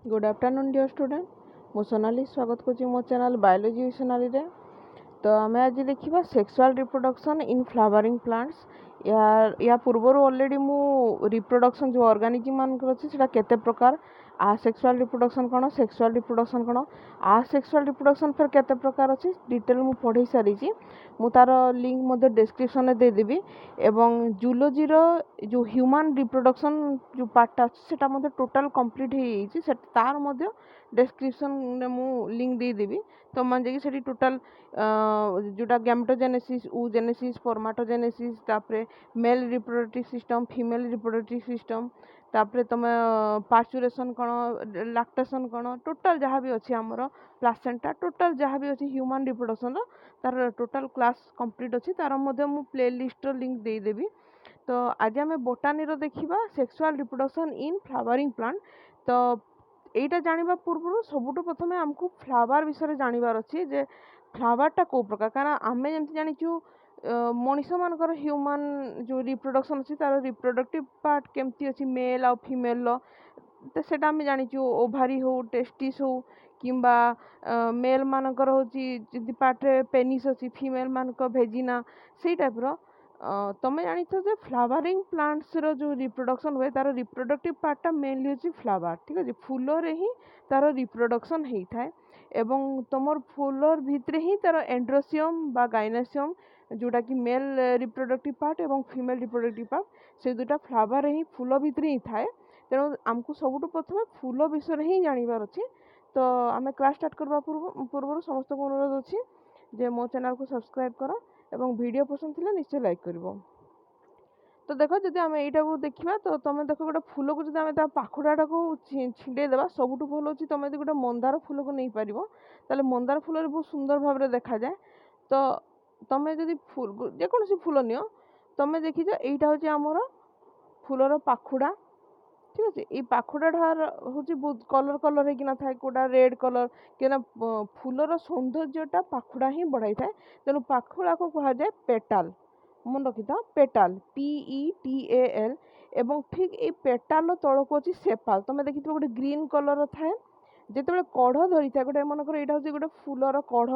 Good afternoon dear student मु सोनाली स्वागत करुँच मो चैनल बायोलॉजी सोनाली रे। तो आम आज देखा sexual reproduction in flowering plants. या पूर्वर ऑलरेडी मु रिप्रोडक्शन जो ऑर्गेनिज्म मान अच्छे केते प्रकार सेक्सुअल रिप्रोडक्शन कौन सेक्सुअल रिप्रोडक्शन कौन सेक्सुअल रिप्रोडक्शन फिर केते प्रकार अच्छे डिटेल मु पढ़ी सारी मु तार लिंक मध्य डिस्क्रिप्शन में देदेवी। एवं जूलोजी जो ह्यूमन रिप्रोडक्शन जो पार्टा अच्छे टोटाल कंप्लीट हो तार मध्य डिस्क्रिप्शन में मु लिंक देदेवी। तो मैं जाकि टोटाल जोटा गैमेटोजेनेसिस oogenesis स्पर्माटोजेनेसिस तापरे male reproductive system female reproductive system तापरे तुम पार्चुरेशन कौन लैक्टेशन कौन टोटाल जहाँ भी अच्छी आमर प्लासेंटा टोटाल जहाँ भी अच्छी ह्यूमन रिप्रोडक्शन तार टोटाल क्लास कंप्लीट अच्छी तार मध्य मु प्ले लिस्ट लिंक देदेवी। तो आज आम बोटानी देखा sexual reproduction in flowering plant. तो এইটা জানিবা পূর্বରୁ ସବୁଠୁ ପ୍ରଥମେ ଆମକୁ ଫ୍ଲାୱାର ବିଷୟରେ ଜାଣିବାର ଅଛି ଯେ ଫ୍ଲାୱାରଟା କେଉଁ ପ୍ରକାର। କାରଣ ଆମେ ଯେମିତି ଜାଣିଛୁ ମଣିଷମାନଙ୍କର ହ୍ୟୁମାନ୍ ଯେଉଁ ରିପ୍ରୋଡକ୍ସନ୍ ଅଛି ତାର ରିପ୍ରୋଡକ୍ଟିଭ୍ ପାର୍ଟ କେମିତି ଅଛି ମେଲ୍ ଆଉ ଫିମେଲ୍ର, ତ ସେଇଟା ଆମେ ଜାଣିଛୁ ଓଭାରି ହଉ ଟେଷ୍ଟିସ୍ ହଉ କିମ୍ବା ମେଲ୍ ମାନଙ୍କର ହେଉଛି ଯଦି ପାର୍ଟରେ ପେନିସ୍ ଅଛି ଫିମେଲ୍ ମାନଙ୍କ ଭେଜିନା ସେଇ ଟାଇପ୍ର। ତମେ ଜାଣିଛ ଯେ ଫ୍ଲାୱାରିଂ ପ୍ଲାଣ୍ଟସ୍ର ଯେଉଁ ରିପ୍ରୋଡକ୍ସନ୍ ହୁଏ ତାର ରିପ୍ରୋଡକ୍ଟିଭ୍ ପାର୍ଟଟା ମେନଲି ହେଉଛି ଫ୍ଲାୱାର, ଠିକ୍ ଅଛି। ଫୁଲରେ ହିଁ ତାର ରିପ୍ରୋଡକ୍ସନ୍ ହେଇଥାଏ ଏବଂ ତୁମର ଫୁଲର ଭିତରେ ହିଁ ତାର ଏଣ୍ଡ୍ରୋସିୟମ୍ ବା ଗାଇନେସିୟମ୍ ଯେଉଁଟାକି ମେଲ୍ ରିପ୍ରୋଡକ୍ଟିଭ୍ ପାର୍ଟ ଏବଂ ଫିମେଲ୍ ରିପ୍ରୋଡକ୍ଟିଭ୍ ପାର୍ଟ ସେ ଦୁଇଟା ଫ୍ଲାୱାରରେ ହିଁ ଫୁଲ ଭିତରେ ହିଁ ଥାଏ। ତେଣୁ ଆମକୁ ସବୁଠୁ ପ୍ରଥମେ ଫୁଲ ବିଷୟରେ ହିଁ ଜାଣିବାର ଅଛି। ତ ଆମେ କ୍ଲାସ୍ ଷ୍ଟାର୍ଟ କରିବା ପୂର୍ବରୁ ସମସ୍ତଙ୍କୁ ଅନୁରୋଧ ଅଛି ଯେ ମୋ ଚ୍ୟାନେଲକୁ ସବସ୍କ୍ରାଇବ୍ କର এবং ভিডিও পছন্দ ଥିଲେ নিশ্চয় লাইক করিব। তো দেখো যদি আমি এইটাকে ଦେଖିବା তো তুমি দেখো গোটে ফুলକୁ যদি আমি ତା ପାଖୁଡ଼ାଟାକୁ ଛିଣ୍ଡେଇ ଦେବା ସବୁଠୁ ଭଲ ହେଉଛି তুমি ଯଦି ଗୋଟେ ମନ୍ଦାର ଫୁଲକୁ ନେଇପାରିବ ତାହେଲେ ମନ୍ଦାର ଫୁଲରେ ବହୁତ ସୁନ୍ଦର ଭାବରେ ଦେଖାଯାଏ। ତ ତମେ ଯଦି ଯେକୌଣସି ଫୁଲ ନିଅ ତମେ ଦେଖିଛ ଏଇଟା ହେଉଛି ଆମର ଫୁଲର ପାଖୁଡ଼ା, ঠিক আছে। এই পাখুড়াটা হচ্ছে বহুত কলর কলর হয়ে থাকে, কোটা রেড কলর কিনা ফুলর সৌন্দর্যটা পাখুড়া হি বড়াই থাকে। তেমন পাখুড়াকে কুহযায় পেটাল, মনে রক্ষিথ পেটাল PETAL। এবং ঠিক এই পেটাল তলকু ଅଛି সেপাল। তুমি দেখিথিব গোটে গ্রিন কলর থাকে যেতবে কঢ় ধরি থাকে গোটে মনেকর এইটা হচ্ছে গোটে ফুলর কঢ়,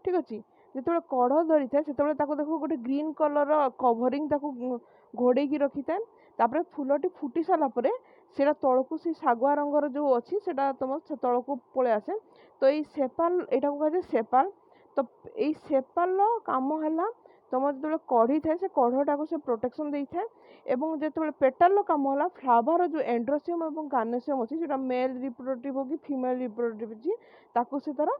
ঠিক আছে। যেতবে কঢ় ধরি থাকে সেতবে তাকে দেখো গোটে গ্রিন কলর কভরিং তাকে ঘোড়াইকি রক্ষি থাকে। তারপরে ফুলটি ফুটি সারা পরে সেটা তলকু সেই শাগুয়া রঙর যে অছি সেটা তোমার তলকু পড়ে আসে। তো এই সেপাল এটাকে কুহযায় সেপাল। তো এই সেপালর কাম হলা তোমার যেতবে কঢ়ি থাকে সে কঢ়টাকে সে প্রোটেকশন ଦେଇଥାଏ এবং যেতবে পেটালর কাম হলা ফ্লাওয়ার যে এন্ড্রোসিয়ম এবং গার্নেসিয়ম ଅଛି যেটা মেল রিপ্রোডক্টিভ हो कि ফিমেল রিপ্রোডক্টিভ ଅଛି ତାକୁ ସେ ତାର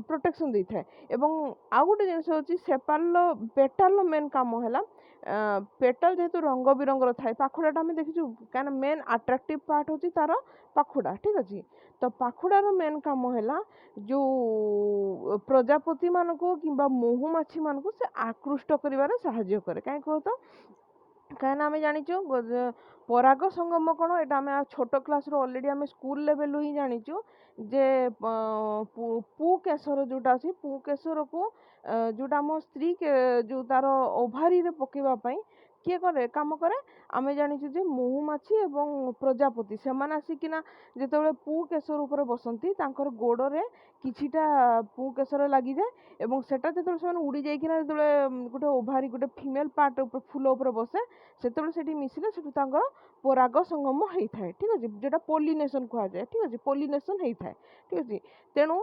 ପ୍ରୋଟେକ୍ସନ୍ ଦେଇଥାଏ। ଏବଂ ଆଉ ଗୋଟେ ଜିନିଷ ହେଉଛି ସେପାଲର ପେଟାଲର ମେନ୍ କାମ ହେଲା পেটাল যেহেতু রঙ বিরঙ্গর থাকে পাখুড়াটা আমি দেখিছু কারণ মেন আট্রাক্টিভ পার্ট হচ্ছে তার পাখুড়া, ঠিক আছে। তো পাখুড়ার মেন কাম হলা যে প্রজাপতি মানুষ কিংবা মহুমাছি মানুষ সে আকৃষ্ট করিবার সাহায্য করে। কাই কহ তো কারণ আমি জানিছু পরাগ সঙ্গম কোণ এটা আমি ছোট ক্লাসর অলরেডি আমি স্কুল লেভেলু হি জানিছু যে পুকেଶର ଯେଉଁଟା ଅଛି ପୁକେଶରକୁ ଯେଉଁଟା ଆମ ସ୍ତ୍ରୀ ଯେଉଁ ତାର ଓଭାରିରେ ପକାଇବା ପାଇଁ କିଏ କରେ କାମ କରେ ଆମେ ଜାଣିଛୁ ଯେ ମହୁମାଛି ଏବଂ ପ୍ରଜାପତି ସେମାନେ ଆସିକିନା ଯେତେବେଳେ ପୁକେଶର ଉପରେ ବସନ୍ତି ତାଙ୍କର ଗୋଡ଼ରେ କିଛିଟା ପୁକେଶର ଲାଗିଯାଏ ଏବଂ ସେଟା ଯେତେବେଳେ ସେମାନେ ଉଡ଼ି ଯାଇକିନା ଯେତେବେଳେ ଗୋଟେ ଓଭାରି ଗୋଟେ ଫିମେଲ୍ ପାର୍ଟ ଉପରେ ଫୁଲ ଉପରେ ବସେ ସେତେବେଳେ ସେଠି ମିଶିଲେ ସେଠୁ ତାଙ୍କର ପରାଗ ସଙ୍ଗମ ହେଇଥାଏ, ଠିକ୍ ଅଛି। যেটা ପଲିନେସନ୍ କୁହାଯାଏ, ଠିକ୍ ଅଛି। ପଲିନେସନ୍ ହେଇଥାଏ, ଠିକ୍ ଅଛି। ତେଣୁ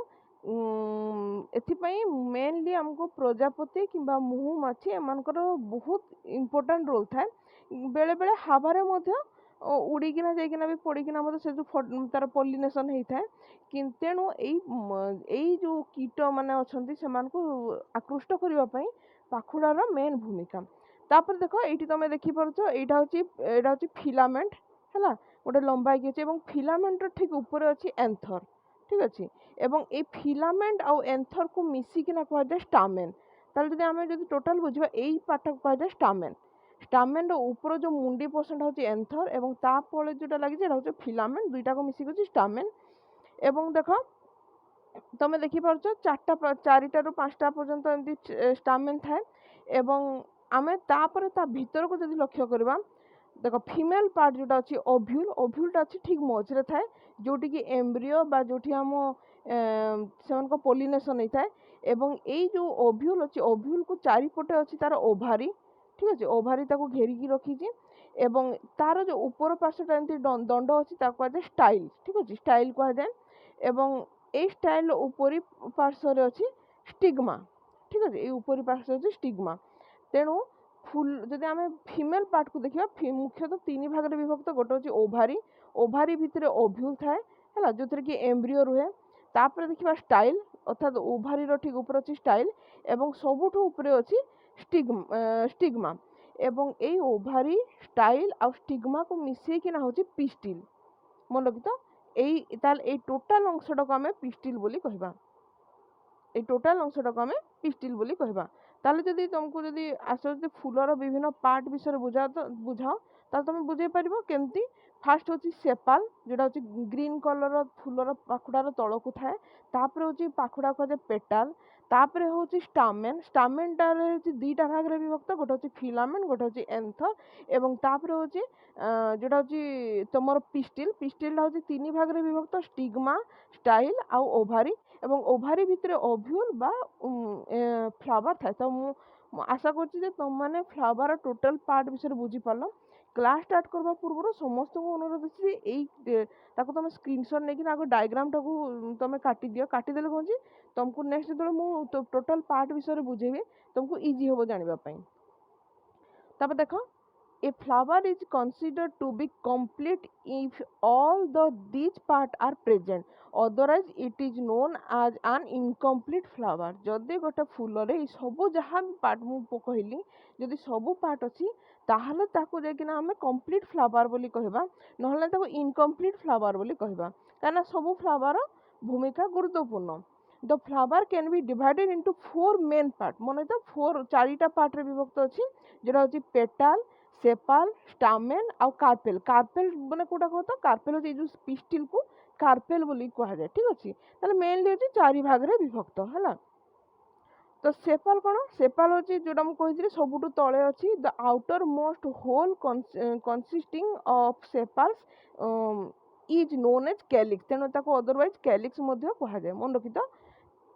ଏଥିପାଇଁ ମେନଲି ଆମକୁ ପ୍ରଜାପତି କିମ୍ବା ମହୁମାଛି ଏମାନଙ୍କର ବହୁତ ଇମ୍ପୋର୍ଟାଣ୍ଟ ରୋଲ୍ ଥାଏ। ବେଳେବେଳେ ହାବାରେ ମଧ୍ୟ ଉଡ଼ିକିନା ଯାଇକିନା ବି ପଡ଼ିକିନା ମଧ୍ୟ ସେ ଯେଉଁ ତାର ପଲିନେସନ୍ ହେଇଥାଏ। ତେଣୁ ଏଇ ଯେଉଁ କୀଟ ମାନେ ଅଛନ୍ତି ସେମାନଙ୍କୁ ଆକୃଷ୍ଟ କରିବା ପାଇଁ ପାଖୁଡ଼ାର ମେନ୍ ଭୂମିକା। ତାପରେ ଦେଖ ଏଇଠି ତମେ ଦେଖିପାରୁଛ ଏଇଟା ହେଉଛି ଫିଲାମେଣ୍ଟ ହେଲା, ଗୋଟେ ଲମ୍ବା ହେଇକି ଅଛି ଏବଂ ଫିଲାମେଣ୍ଟର ଠିକ୍ ଉପରେ ଅଛି ଏନ୍ଥର, ଠିକ୍ ଅଛି। এবং এই ফিলামেন্ট ଆଉ এন্থরକୁ ମିଶିକିନା କୁହାଯାଏ ଷ୍ଟାମେନ୍। ତାହେଲେ ଯଦି ଆମେ ଯଦି ଟୋଟାଲ ବୁଝିବା ଏଇ ପାର୍ଟଟାକୁ କୁହାଯାଏ ଷ୍ଟାମେନ୍। ଷ୍ଟାମେନ୍ର ଉପର ଯେଉଁ ମୁଣ୍ଡି ପୋର୍ସନଟା ହେଉଛି ଏନ୍ଥର ଏବଂ ତା ତଳେ ଯେଉଁଟା ଲାଗିଛି ଏଇଟା ହେଉଛି ଫିଲାମେଣ୍ଟ, ଦୁଇଟାକୁ ମିଶିକି ହେଉଛି ଷ୍ଟାମେନ୍। ଏବଂ ଦେଖ ତମେ ଦେଖିପାରୁଛ ଚାରିଟାରୁ ପାଞ୍ଚଟା ପର୍ଯ୍ୟନ୍ତ ଏମିତି ଷ୍ଟାମେନ୍ ଥାଏ ଏବଂ ଆମେ ତାପରେ ତା ଭିତରକୁ ଯଦି ଲକ୍ଷ୍ୟ କରିବା देख फीमेल पार्ट जोटा अच्छी ओव्यूल ओव्यूलटा अच्छी ठीक मझे थाए जोटि कि एम्ब्रियो बा जोटि आम से पोलिनेसन होता है एवं यही जो ओव्यूल अच्छी ओव्यूल को चारिपटे अच्छी तार ओभारी ठीक अच्छे ओभारी ताको घेरिकी रखी एवं तार जो ऊपर पार्श्वटा एमती दंड अच्छी कहुए स्टाइल ठीक अच्छे स्टाइल कहुए एवं यही स्टाइल उपरी पार्श्व अच्छी स्टिग्मा ठीक अच्छे ये उपरी पार्श्व अच्छी स्टिग्मा तेणु फुल जदि आम फीमेल पार्ट को देखा मुख्यतः तीन भाग में विभक्त गोटे हूँ ओभारी ओभारी भितर ओव्यूल थाए है जो थी कि एम्ब्रियो रुहे तापर देखा स्टाइल अर्थात ओभारी ठीक ऊपर अच्छी स्टाइल एवं सबुठ ऊपर अच्छी स्टिग्मा एवं यही ओभारी स्टाइल आ स्टिग्मा को मिसेकिना हूँ पिस्टिल मन रखी तो यही टोटाल अंशटा को आम पिस्टिल बोली कहबा এই টোটাল অংশটাকে আমি পিস্টিল বলি কহবা তাহলে যদি তোমাকে যদি আস যদি ফুলর বিভিন্ন পার্ট বিষয়ে বুঝাও তাহলে তুমি বুঝাই পারিব কেমতি ফার্স্ট হচ্ছে সেপাল যেটা হচ্ছে গ্রিন কলর ফুলর পাখুড়ার তলকু থাকে তাপরে হচ্ছে পাখুড়া কুযাଏ পেটাল তাপরে হচ্ছে স্টামেন স্টামেনটার হচ্ছে দুইটা ভাগে বিভক্ত গোটে হচ্ছে ফিলামেন্ট গোটে হচ্ছে এন্থর এবং তাপরে হচ্ছে যেটা হচ্ছে তোমার পিস্টিল পিস্টিলটা হচ্ছে তিন ভাগে বিভক্ত স্টিগমা স্টাইল আউ ওভারি এবং ওভারি ভিতরে ওভ্যুল বা ফ্লাওয়ার থাকে তো আশা করছি যে তোমানে ফ্লাওয়ার টোটাল পার্ট বিষয়ে বুঝিপারল ক্লাস স্টার্ট করবা পূর্বর সমস্ত অনুরোধ আছে যে এই তাকে তুমি স্ক্রিনশট নেকি আগে ডায়াগ্রামটাকে তুমি কাটিদিও কাটিদেলে কौन जी तुमको नेक्स्ट যেতবে মু টোটাল পার্ট বিষয়ে বুঝেবি तुमको इजी হবো জানিবা পাই তারপর দেখো a flower is considered to be complete if all these parts are present otherwise it is known as an incomplete flower जदि गोटे फूल रे सब जहाँ पार्ट मु कहली जदि सब पार्ट अच्छी ताहले ताको जाकिना आमे कंप्लीट फ्लावर बोली कहबा नहले ताको इनकम्प्लीट फ्लावर बोली कहबा काना सब फ्लावर भूमिका गुरुत्वपूर्ण the flower can be divided into 4 main part मन तो 4 चारिटा पार्ट रे विभक्त अच्छी जोटा होची पेटाल सेपाल स्टामेन आउ कार्पेल कार्पेल मैंने कौटा कह तो कार्पेल होची जो पिस्टिल को कार्पेल बोली कहा जाए ठीक अच्छे ताले मेनली होची चारि भाग रे विभक्त है तो सेपाल कौन सेपाल होची जोटा मु कहि सबुठु तले अच्छी the outermost whorl consisting of sepals is known as calyx तेणु ताको अदरवाइज कैलिक्स मध्य कहा जाए मन रखी तो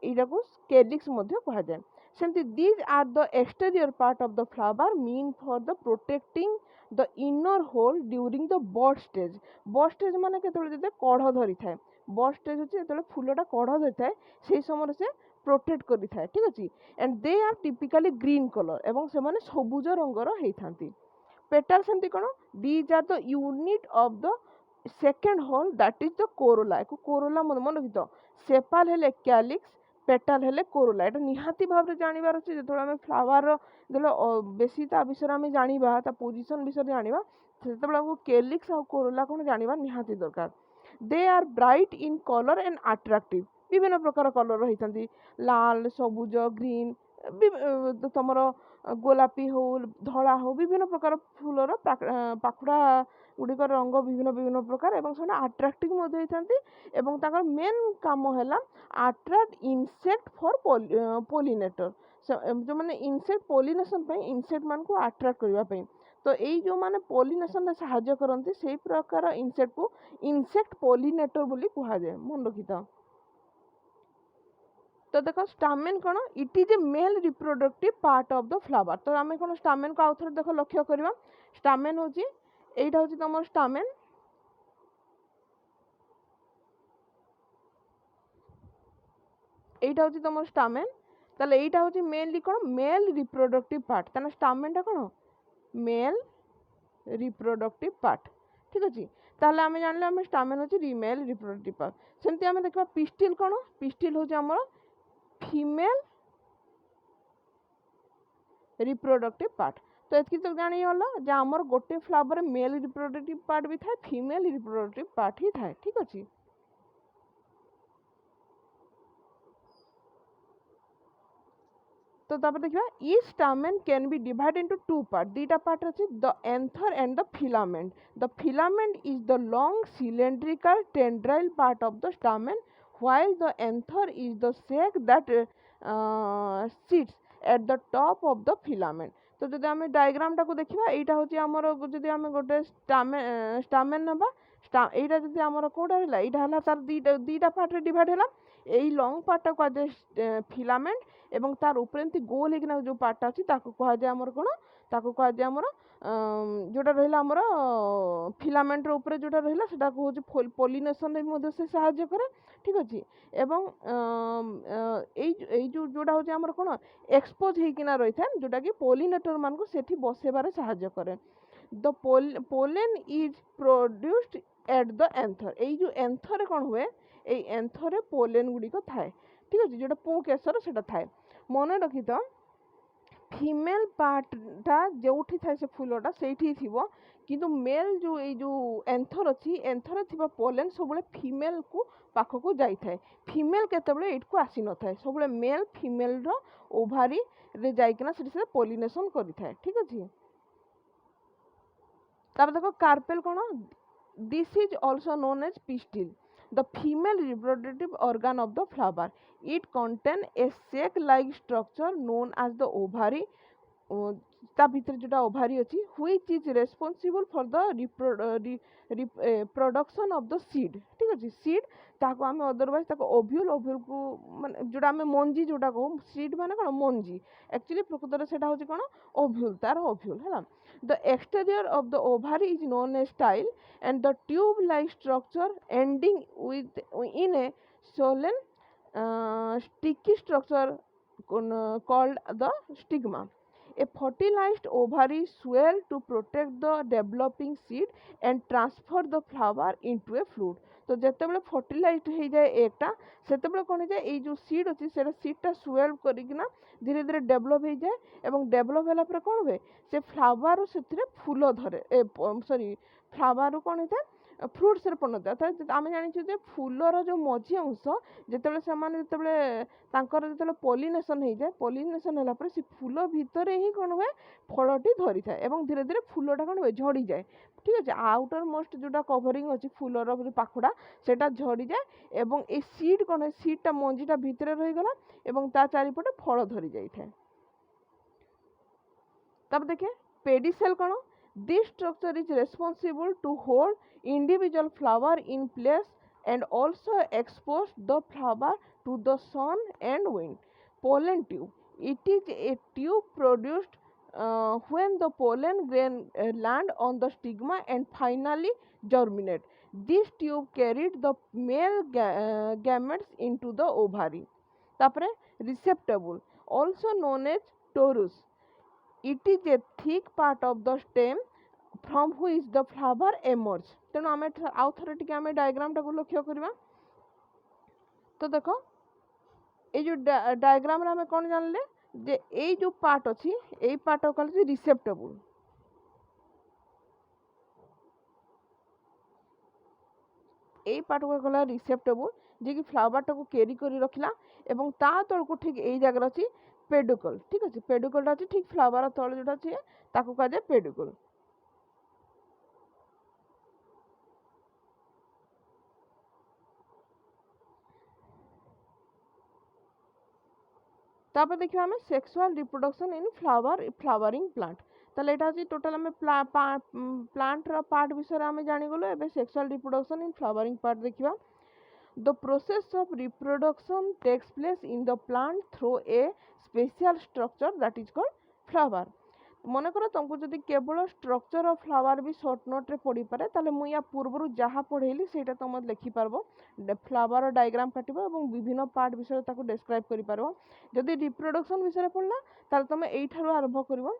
यहाँ को कैलिक्स मध्य कहा जाए सेमती these are the exterior part of the flower mean for the protecting the inner whorl during the bud stage माने केतबेले जते कढ़ धरी थाए बड स्टेज होची जेतबेले फूलटा कढ़ धरी थाए सेही समय से प्रोटेक्ट करि थाए ठीक अछि and they are typically green colour एवं से माने सबुज रंगर हेई थांती पेटल सेमती कोन these are the unit of the second whorl that is the corolla को कोरोला मन रखी तो सेपाल हेले कैलिक्स पेटाल हेले कोरोला एटा निहाती भाव जानिबार अछि जेतबेले आमे फ्लावर देले बेसी ता विषय आमे जानिबा ता पोजीशन विषय जानिबा सेतबेले हमको कैलिक्स और कोरोला कोन जानिबा निहाती दरकार they are bright in colour and attractive विभिन्न प्रकार कलर रही लाल सबुज ग्रीन तुमर गोलापी हो धला हो विभिन्न प्रकार फूलर पाखुड़ा गुड़िक रंग विभिन्न विभिन्न प्रकार एवं से अट्राक्टिव होता मेन काम है अट्राक्ट इनसेक्ट फॉर पोलिनेटर जो मैंने इनसेक्ट पोलिनेशन इनसेक्ट मान को अट्राक्ट करने तो यही जो मैंने पोलिनेशन साहाय्य करते से प्रकार इनसेक्ट को इनसेक्ट पोलिनेटर बोली कहा जाए मन रखी तो देखो स्टामेन कौन it is a mail reproductive part of the flower तो आम कौन स्टामेन को आउथरे देख लक्ष्य करवा स्टामेन होची एटा होची तुम स्टामेन एटा होची तुम स्टामेन ताले एटा होची मेनली कौन मेल रिप्रोडक्टिव पार्ट ताना स्टामेनटा कौन मेल रिप्रोडक्टिव पार्ट ठीक अच्छे ताहले आम जानले आम स्टामेन होची मेल रिप्रोडक्टिव पार्ट सेमती आम देखा पिस्टिल कौन पिस्टिल होची हमर फीमेल रिप्रोडक्टिव पार्ट तो ये तो जानी जे आमर गोटे फ्लावर मेल रिप्रोडक्टिव पार्ट भी था फीमेल रिप्रोडक्टिव पार्ट ही था ठीक अच्छे तो तापर देखिबा each stamen can be divide into two part दुईटा पार्ट अच्छे the anther and the filament is the long cylindrical tendril part of the stamen while the anther is the sac that sits at the top of the filament तो जदि आम diagram टाको देखा यहाँ हूँ आमर जदि आम गोटे स्टामेन ना এইটা যদি আমার কোটা হলা এইটা হলা তার দুইটা পার্টে ডিভাইড হলা এই লং পার্টটা কুহযাଏ ফিলামেন্ট এবং তার উপরে এমতি গোল ହେଇକିନା ଯେଉଁ পার্টটা ଅଛି ତାକୁ କୁହାଯାଏ ଆମର କ'ଣ ତାକୁ କୁହାଯାଏ ଆମର ଯେଉଁଟା ରହିଲା ଆମର ଫିଲାମେଣ୍ଟର ଉପରେ ଯେଉଁଟା ରହିଲା ସେଟାକୁ ହେଉଛି ପଲିନେସନରେ ମଧ୍ୟ ସେ ସାହାଯ୍ୟ କରେ ଠିକ୍ ଅଛି ଏବଂ ଏଇ ଯେଉଁଟା ହେଉଛି ଆମର କ'ଣ ଏକ୍ସପୋଜ୍ ହେଇକିନା ରହିଥାଏ ଯେଉଁଟାକି ପୋଲିନେଟର ମାନଙ୍କୁ ସେଠି ବସେଇବାରେ ସାହାଯ୍ୟ କରେ ଦ pollen is produced at the anther এই যে এন্থরে কোন হুয়ে এই এন্থরে পোলেন গুড়িক থায়ে ঠিক আছে যেটা পু কেশর সেটা থায়ে মনে রখিত ফিমেল পার্টটা যেউঠি থাকে সে ফুলটা সেইটি থিব কিন্তু মেল যে এই যে এন্থর অছি এন্থরে থিবা পোলেন সবুলে ফিমেল কু পাখকু যাই থাকে ফিমেল কেতবেলে এইটকু আসি ন থাকে সবুলে মেল ফিমেল র ওভারি রে যাইকিনা সেটি সে পলিনেশন করি থাকে ঠিক আছে তারপর দেখো কার্পেল কোন this is also known as pistil the female reproductive organ of the flower it contain a sac like structure known as the ovary ତା ଭିତରେ ଯୋଉଟା ଓଭାରି ଅଛି which is responsible for the reproduction of the seed ଠିକ ଅଛି seed ତାକୁ ଆମେ otherwise ତାକୁ ଓଭ୍ୟୁଲକୁ ମାନେ ଯୋଉଟା ଆମେ ମଞ୍ଜି ଯୋଉଟା କହୁ seed ମାନେ କ'ଣ ମଞ୍ଜି ଆକ୍ଚୁଆଲି ପ୍ରକୃତରେ ସେଟା ହେଉଛି କ'ଣ ଓଭ୍ୟୁଲ ତାର ଓଭ୍ୟୁଲ ହେଲା the exterior of the ovary is known as style and the tube like structure ending in a swollen sticky structure called the stigma. A fertilized ovary swell to protect the developing seed and transfer the flower into a fruit. तो ଯେତେବେଳେ fertilise ହେଇଯାଏ ଏଟା ସେତେବେଳେ କ'ଣ ହେଇଯାଏ ଏଇ ଯେଉଁ seed ଅଛି ସେଇଟା ସିଡ୍ଟା ସ୍ୱେଲ୍ କରିକିନା ଧୀରେ ଧୀରେ ଡେଭଲପ୍ ହେଇଯାଏ ଏବଂ ଡେଭଲପ୍ ହେଲା ପରେ କ'ଣ ହୁଏ ସେ ଫ୍ଲାୱାରରୁ ସେଥିରେ ଫୁଲ ଧରେ ଫ୍ଲାୱାରରୁ କ'ଣ ହେଇଥାଏ ଫ୍ରୁଟ୍ସରେ ପରିଣତ ଅର୍ଥାତ୍ ଆମେ ଜାଣିଛୁ ଯେ ଫୁଲର ଯେଉଁ ମଝି ଅଂଶ ଯେତେବେଳେ ସେମାନେ ଯେତେବେଳେ ତାଙ୍କର ଯେତେବେଳେ ପଲିନେସନ୍ ହେଇଯାଏ ପଲିନେସନ୍ ହେଲା ପରେ ସେ ଫୁଲ ଭିତରେ ହିଁ କ'ଣ ହୁଏ ଫଳଟି ଧରିଥାଏ ଏବଂ ଧୀରେ ଧୀରେ ଫୁଲଟା କ'ଣ ହୁଏ ଝଡ଼ିଯାଏ ଠିକ୍ ଅଛି ଆଉଟର ମୋଷ୍ଟ ଯେଉଁଟା କଭରିଂ ଅଛି ଫୁଲର ଯେଉଁ ପାଖୁଡ଼ା ସେଇଟା ଝଡ଼ିଯାଏ ଏବଂ ଏ ସିଡ୍ କ'ଣ ସିଡ୍ଟା ମଞ୍ଜିଟା ଭିତରେ ରହିଗଲା ଏବଂ ତା ଚାରିପଟେ ଫଳ ଧରି ଯାଇଥାଏ ତାପରେ ଦେଖେ ପେଡିସେଲ୍ କ'ଣ this structure is responsible to hold individual flower in place and also expose the flower to the sun and wind. Pollen tube. It is a tube produced when the pollen grain land on the stigma and finally germinate. This tube carried the male gametes into the ovary. Tapre receptacle, also known as torus. It is a thick part of the stem from which the flower emerge. ତେଣୁ ଆମେ ଆଉ ଥରେ ଟିକେ ଆମେ ଡାଇଗ୍ରାମଟାକୁ ଲକ୍ଷ୍ୟ କରିବା ତ ଦେଖ এই যে ডায়াগ্রামে ଆମେ କ'ଣ ଜାଣିଲେ ଯେ ଏଇ ଯେଉଁ ପାର୍ଟ ଅଛି ଏଇ ପାର୍ଟକୁ କହିଲେ ରିସେପ୍ଟେବୁଲ ଏଇ ପାର୍ଟକୁ କହିଲା ରିସେପ୍ଟେବୁଲ ଯିଏକି ଫ୍ଲାୱାରଟାକୁ କ୍ୟାରି କରି ରଖିଲା ଏବଂ ତା ତଳକୁ ଠିକ୍ ଏଇ ଜାଗାରେ ଅଛି ପେଡୁକଲ ଠିକ୍ ଅଛି ପେଡୁକଲଟା ଅଛି ଠିକ୍ ଫ୍ଲାୱାର ତଳେ ଯେଉଁଟା ଅଛି ତାକୁ କୁହାଯାଏ ପେଡୁକଲ तापर देखिए आम sexual reproduction in flowering plant ताले एटा अछि टोटल आम प्लांट रा पार्ट विषय आम जानिगलु एबे sexual reproduction in flowering part देखिबा the process of reproduction takes place in the plant through a special structure that is called flower मन कर तुमको जदि केवल स्ट्रक्चर ऑफ फ्लावर भी शॉर्ट नोट रे पढ़ी पारे ताले मु या पूर्व जहाँ पढ़ेली सेटा तुम लिखि पारबो फ्लावर डायग्राम काटिबो एवं विभिन्न पार्ट विषय ताको डिस्क्राइब करि पारबो जदि रिप्रोडक्शन विषय पढ़ला ताले तुम एठारु आरंभ करबो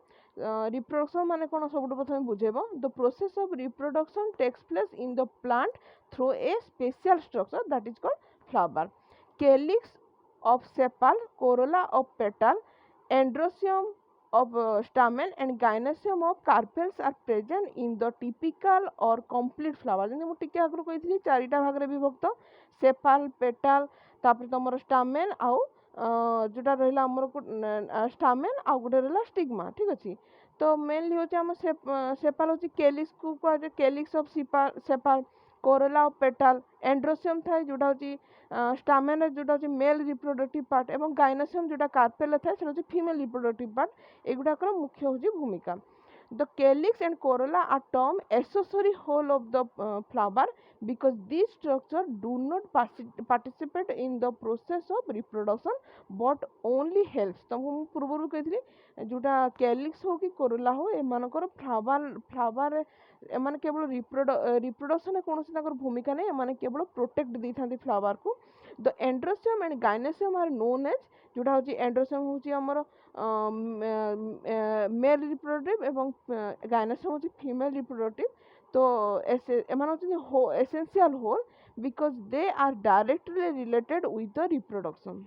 रिप्रोडक्शन माने कोन सबटु प्रथमे बुझेबो the process of reproduction takes place in the plant through a special structure that is called flower calyx of sepal corolla of petal androecium of stamen and gynoecium of carpels are present in the typical or complete flower जेमति मु टिके आगु कहितली चारिटा भाग रे विभक्त sepal पेटाल तापर तमर stamen आउ जोटा रहिला हमर स्टामेन आउ गुटे रहिला स्टिग्मा ठीक अछि तो मेनली होचे हम सेपाल होची कैलिक्स को कहजे calyx of sepal corolla of petal, androecium थाए जोटा होची स्टामेन जोटा होची मेल रिप्रोडक्टिव पार्ट एवं गाइनोसियम जोटा कार्पेल थाए सेटा होची फीमेल रिप्रोडक्टिव पार्ट। एगुडाकर मुख्य होची भूमिका। The calyx and corolla are termed accessory whole of the flower because these structures do not participate in the process of reproduction but only helps। तो ମୁଁ ପୂର୍ବରୁ କହିଥିଲି जोटा calyx हो कि corolla हो एमानकर फ्लावर एमाने केवल रिप्रोडक्शन कौन भूमिका नहीं, एमाने केवल प्रोटेक्ट दी था फ्लावर को। The androecium and gynoecium are known as जोटा होची एंड्रोसियम होची हमर मेल रिप्रोडक्टिव एवं गाइनोसियम होची फीमेल रिप्रोडक्टिव। तो एमान होची essential whorl because they are directly related with the reproduction.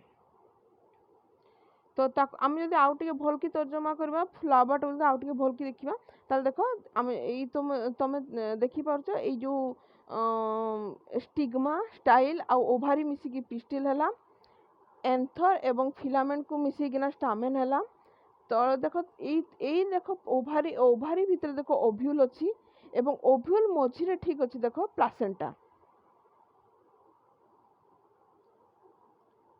तो आम जब आउ टे भल कि तर्जमा करवा फ्लावर टू आउ टे भल कि देखा ताल देख आम यही तुम देखिपार ये जो स्टिग्मा स्टाइल आ ओभारी मिसिकी पिस्टिल है, एंथर एवं फिलामेंट को मिसिकिना स्टामेन है। तो देख यही देख ओभारी ओभारी भितर देख ओव्यूल अच्छी एवं ओव्यूल मझिरे ठीक अच्छी देख placenta.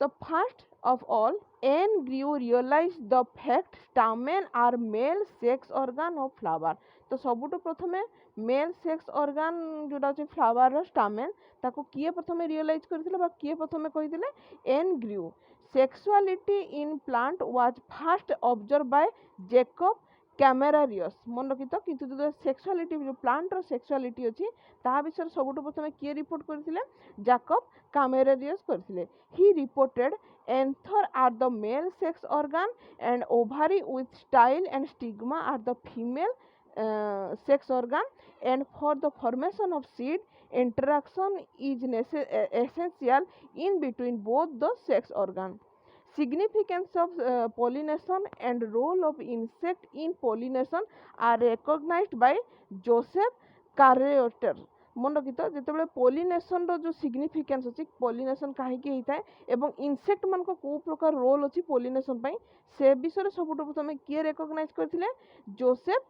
The first of all, Anne Grew realized the fact stamen are male sex organ of flower। तो सबुठ प्रथमे मेल सेक्स ऑर्गन जोटा अच्छे फ्लावर स्टामेन ताको किए प्रथमे रियलाइज करथिले बा किए प्रथमे कहिथिले N Grew. Sexuality in plant was first observe by Jacob Camerarius. मन रखी तो किंतु जो सेक्सुअलिटी जो प्लांट रो सेक्सुअलिटी अछि ता विषय सबुठ प्रथमे किए रिपोर्ट करथिले जैकब कैमेरारियस करथिले। He reported anther are the male sex organ and ovary with style and stigma are the female sex organ, and for the formation of seed interaction is essential in between both the sex organ। Significance of pollination and role of insect in pollination are recognized by Joseph Carreter। मन रखी तो जिते pollination जो significance अच्छी pollination कहीं होता है एवं इनसेक्ट मान को प्रकार रोल अच्छी पोलिनेसन से विषय सबुठ प्रथम किए रेकग्नाइज करथिले जोसेफ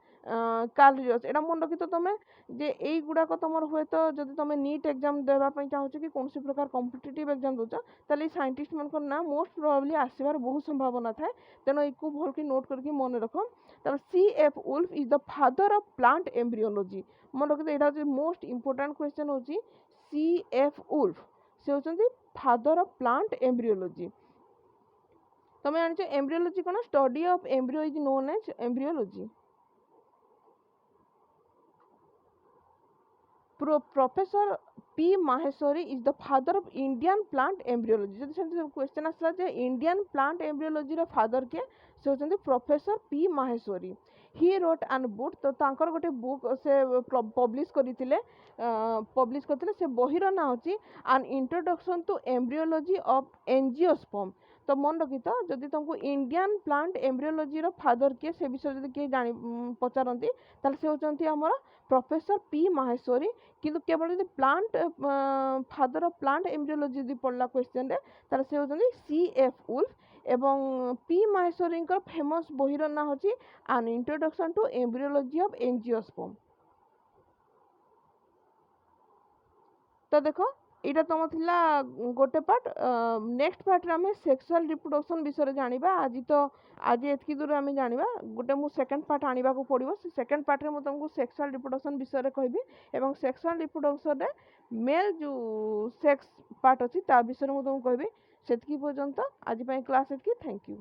कार्लियस। एटा मन रखी तो तुम जे यही गुड़ाक तुम हुए तो जब तुम नीट एग्जाम देवाई चाहो कि कौन प्रकार कॉम्पिटिटिव एग्जाम दौच ताले साइंटिस्ट मान ना मोस्ट प्रोबेबली आसबार बहुत संभावना थाए। तेणु एक भल कि नोट करके मन रख। CF Wolff is the father of plant embryology. मन रखी यहाँ हूँ मोस्ट इंपोर्टेंट क्वेश्चन हूँ CF वुल्फ से होती फादर ऑफ प्लांट एम्ब्रियोलॉजी। तुम जान एम्ब्रियोलॉजी कौन study of embryo is known as embryology. Professor P Maheshwari is the father of Indian plant embryology. जब क्वेश्चन आसला जे इंडियन प्लांट एम्ब्रियोलॉजी रो फादर के से होचंदी professor P Maheshwari. He wrote an book तो तांकर गोटे बुक से पब्लिश करथिले से बहिर ना होची an introduction to embryology of angiosperm. तो मन रखी तो जदि तुमको इंडियन प्लांट एम्ब्रियोलॉजी रो फादर किए से विषय जदि किए जानी पचारती ताले से होचंती हमर प्रोफेसर पी माहेश्वरी। किंतु केवल जदि plant father of plant embryology जदि पढ़ला क्वेश्चन रे ताले से होचंती CF वुल्फ एवं पी माहेश्वरी फेमस बहिर ना होची an introduction to embryology of angiosperm. तो देखो यहाँ तुम थिला गोटे पार्ट। नेक्स्ट पार्ट रे आमे सेक्सुअल रिप्रोडक्शन विषय जानिबा। आज एतकी दूर आमे जानिबा गोटे मु सेकंड पार्ट आनिबा को पड़िबो। से सेकंड पार्ट रे मु तुमको सेक्सुअल रिप्रोडक्शन विषय रे कहबी एवं सेक्सुअल रिप्रोडक्शन रे मेल जो सेक्स पार्ट अछि ता विषय मु तुमको कहबी। सेतकी पर्यंत आज पय क्लास एतकी। Thank you.